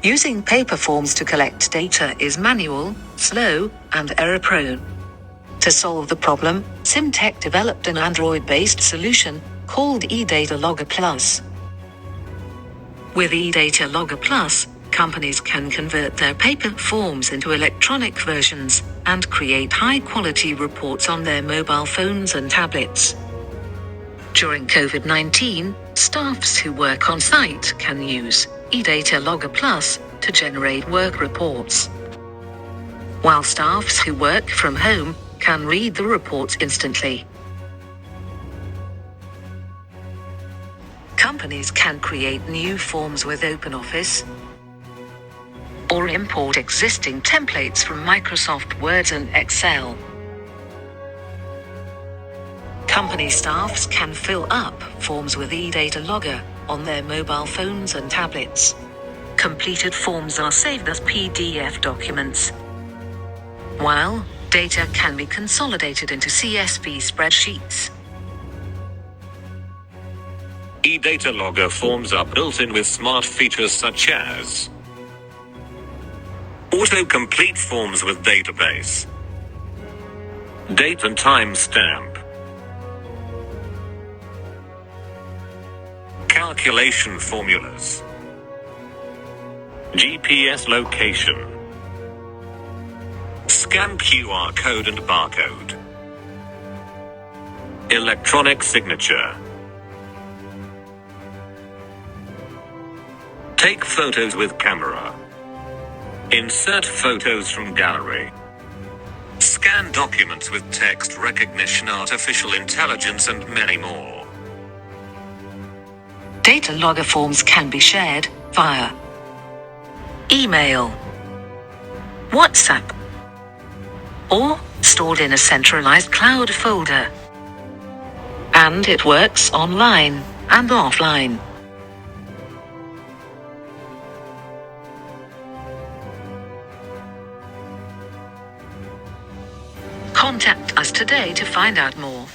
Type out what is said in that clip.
Using paper forms to collect data is manual, slow, and error-prone. To solve the problem, SimTech developed an Android-based solution called eDataLogger Plus. With eDataLogger Plus, companies can convert their paper forms into electronic versions and create high-quality reports on their mobile phones and tablets. During COVID-19, staffs who work on site can use eDataLogger Plus to generate work reports, while staffs who work from home can read the reports instantly. Companies can create new forms with OpenOffice or import existing templates from Microsoft Word and Excel. Company staffs can fill up forms with eDataLogger on their mobile phones and tablets. Completed forms are saved as PDF documents, while data can be consolidated into CSV spreadsheets. eDataLogger forms are built in with smart features such as auto-complete forms with database, date and time stamp, calculation formulas, GPS location, scan QR code and barcode, electronic signature, take photos with camera, insert photos from gallery, scan documents with text recognition, artificial intelligence, and many more. DataLogger forms can be shared via email, WhatsApp, or stored in a centralized cloud folder. And it works online and offline. Contact us today to find out more.